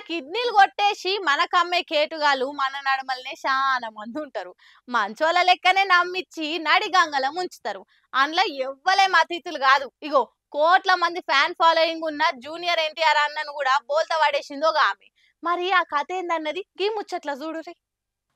కిడ్నీలు కొట్టేసి మనకమ్మే కేటుగాలు మన నడమల్నే చాలా మంది ఉంటారు. మంచోళ్ళ లెక్కనే నమ్మిచ్చి నడిగంగల ముంచుతారు. అందులో ఎవ్వలేం అతిథులు కాదు. ఇగో కోట్ల మంది ఫ్యాన్ ఫాలోయింగ్ ఉన్న జూనియర్ ఎన్టీఆర్ అన్నను కూడా బోల్తా పడేసింది ఒక ఆమె. మరి ఆ కథ ఏందన్నది గీ ముచ్చట్ల చూడుర్రి.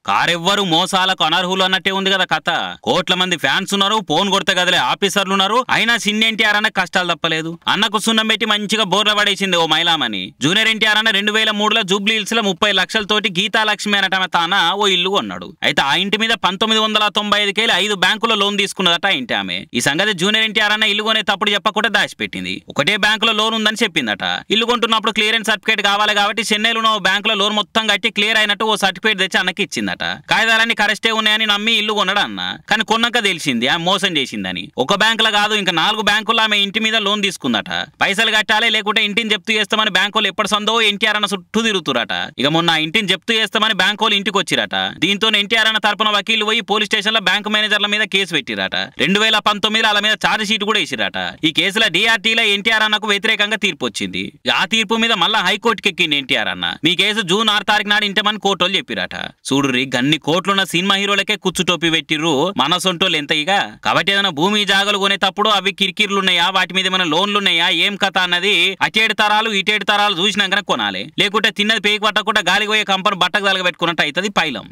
కారెవ్వరు మోసాలకు అనర్హులు అన్నట్టే ఉంది కదా కథ. కోట్ల మంది ఫ్యాన్స్ ఉన్నారు, ఫోన్ కొడితే గదిలే ఆఫీసర్లు ఉన్నారు. అయినా చిన్న ఎన్టీఆర్ అన్న కష్టాలు తప్పలేదు. అన్నకు సున్నం పెట్టి మంచిగా బోర్ల పడేసింది ఓ మైలామని. జూనియర్ ఎన్టీఆర్ అన్న 2003లో జూబ్లీ హిల్స్ లో 30 లక్షలతోటి గీతాలక్ష్మి అనటమే తాన ఓ ఇల్లు కొన్నాడు. అయితే ఆ ఇంటి మీద 1995 5 బ్యాంకులో లోన్ తీసుకున్నదట ఇంటి ఆమె. ఈ సంగతి జూనియర్ ఎన్టీఆర్ అన్న ఇల్లు కొనే తప్పుడు చెప్పకుండా దాచిపెట్టింది. ఒకటే బ్యాంకులో లోన్ ఉందని చెప్పిందట. ఇల్లు కొంటున్నప్పుడు క్లియరెన్స్ సర్టిఫికేట్ కావాలి కాబట్టి చెన్నైలో ఉన్న బ్యాంకులో లోన్ మొత్తం కట్టి క్లియర్ అయినట్టు ఓ సర్టిఫికేట్ తెచ్చి అన్నకి ఇచ్చింది. కాయిదాలన్నీ కరెస్టే ఉన్నాయని నమ్మి ఇల్లు కొనడా అన్న. కానీ కొన్నాక తెలిసింది ఆ మోసం చేసిందని. ఒక బ్యాంకులో కాదు ఇంకా 4 బ్యాంకుల్లో ఆమె ఇంటి మీద లోన్ తీసుకుందట. పైసలు కట్టాలి లేకుంటే ఇంటిని జప్తు చేస్తామని బ్యాంకులు ఎప్పటి సందో ఎన్టీఆర్ అన్న చుట్టూ తిరుగుతురట. ఇక మొన్న ఇంటిని జప్తు చేస్తామని బ్యాంకులు ఇంటికి వచ్చిరట. దీంతో ఎన్టీఆర్ అన్న తరపున వకీలు పోయి పోలీస్ స్టేషన్ లో బ్యాంకు మేనేజర్ల మీద కేసు పెట్టిరట. 2019లో వాళ్ళ మీద ఛార్జ్ షీట్ కూడా వేసిరట. ఈ కేసులో డిఆర్టీలో ఎన్టీఆర్ అన్నకు వ్యతిరేకంగా తీర్పు వచ్చింది. ఆ తీర్పు మీద మళ్ళా హైకోర్టుకి ఎక్కింది ఎన్టీఆర్ అన్న. మీ కేసు జూన్ 6 తారీఖు నాడు ఇంటమని కోర్టులు చెప్పిరట. చూడు గన్ని కోట్లున్న సినిమా హీరోలకే కుచ్చు టోపీ పెట్టిర్రు, మన సొంటోళ్ళు ఎంత ఇక. కాబట్టి ఏదైనా భూమి జాగలు కొనేటప్పుడు అవి కిరికిర్లున్నాయా, వాటి మీద ఏమైనా లోన్లున్నాయా, ఏం కథ అన్నది అటేడు తరాలు ఇటేడు తరాలు చూసినాకనే కొనాలి. లేకుంటే తిన్నది పేకి పట్టకుండా గాలికి పోయే కంపను బట్టకు తలగబెట్టుకున్నట్టు అవుతుంది పైలం.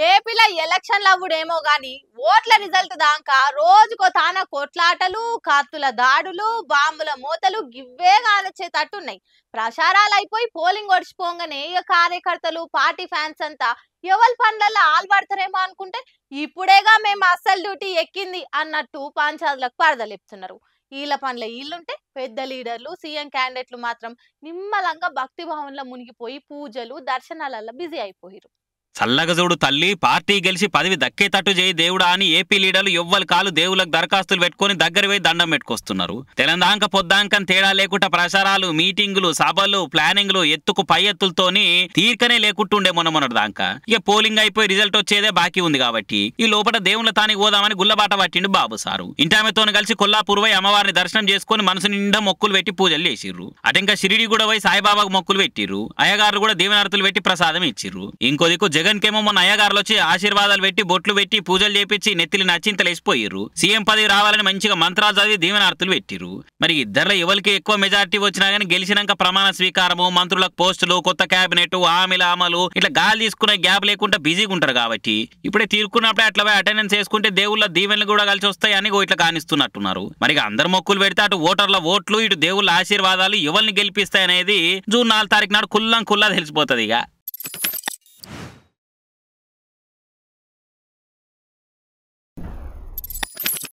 ఏపీలో ఎలక్షన్లు అవ్వడేమో గాని ఓట్ల రిజల్ట్ దాకా రోజుకో తాన కొట్లాటలు, కత్తుల దాడులు, బాంబుల మూతలు గివ్వే కానొచ్చేటట్టున్నాయి. ప్రచారాలు అయిపోయి పోలింగ్ ఒడిచిపోగానే ఇక కార్యకర్తలు, పార్టీ ఫ్యాన్స్ అంతా ఎవరి పనులలో ఆల్పడతారేమో అనుకుంటే ఇప్పుడేగా మేము అస్సలు డ్యూటీ ఎక్కింది అన్నట్టు పంచాయతీలకు పరదలెప్తున్నారు. వీళ్ళ పనుల వీళ్ళుంటే పెద్ద లీడర్లు, సీఎం క్యాండిడేట్లు మాత్రం నిమ్మలంగా భక్తి భావనలో మునిగిపోయి పూజలు, దర్శనాలలో బిజీ అయిపోయారు. చల్లగా చూడు తల్లి, పార్టీ గెలిచి పదవి దక్కేటట్టు చేయి దేవుడా అని ఏపీ లీడర్లు ఎవ్వరు కాలు దేవులకు దరఖాస్తులు పెట్టుకుని దగ్గర పోయి దండం పెట్టుకొస్తున్నారు. తెలంగాణ పొద్దాంకం తేడా లేకుండా ప్రచారాలు, మీటింగులు, సభలు, ప్లానింగ్లు ఎత్తుకు పై ఎత్తులతోని తీర్కనే లేకుంటుండే మొన్నటి దాకా. ఇక పోలింగ్ అయిపోయి రిజల్ట్ వచ్చేదే బాకీ ఉంది కాబట్టి ఈ లోపల దేవుళ్ళ తానికి పోదామని గుల్లబాట పట్టిండు బాబు సారు. ఇంటామెతో కలిసి కొల్లాపూర్ పోయి అమ్మవారిని దర్శనం చేసుకుని మనసు నిండా మొక్కులు పెట్టి పూజలు చేసిర్రు. అటంకా షిరిడి కూడా పోయి సాయిబాబాకు మొక్కులు పెట్టిర్రు. అయ్యగారులు కూడా దీవెనారతులు పెట్టి ప్రసాదం ఇచ్చిర్రు. ఇంకో దిక్కు జగన్ కేమో మొన్న అయ్యగారులు వచ్చి ఆశీర్వాదాలు పెట్టి బొట్లు పెట్టి పూజలు చేపించి నెత్తిలి నచ్చింతలు వేసిపోయిర్రు. సీఎం పదవి రావాలని మంచిగా మంత్రాలు చదివి దీవెనార్తులు పెట్టిర్రు. మరి ఇద్దరులో ఎవరికి ఎక్కువ మెజారిటీ వచ్చినా గానీ గెలిచినాక ప్రమాణ స్వీకారము, మంత్రులకు పోస్టులు, కొత్త క్యాబినెట్, హామీల అమలు ఇట్లా గాలి తీసుకునే గ్యాప్ లేకుండా బిజీగా ఉంటారు. కాబట్టి ఇప్పుడే తీరుకున్నప్పుడే అట్లా అటెండెన్స్ వేసుకుంటే దేవుళ్ళ దీవెనలు కూడా కలిసి వస్తాయని ఇట్లా కానిస్తున్నట్టున్నారు. మరి అందరు మొక్కులు పెడితే అటు ఓటర్ల ఓట్లు, ఇటు దేవుళ్ళ ఆశీర్వాదాలు ఎవరిని గెలిపిస్తాయనేది జూన్ 4 తారీఖు నాడు కుల్లా తెలిసిపోతుంది ఇక.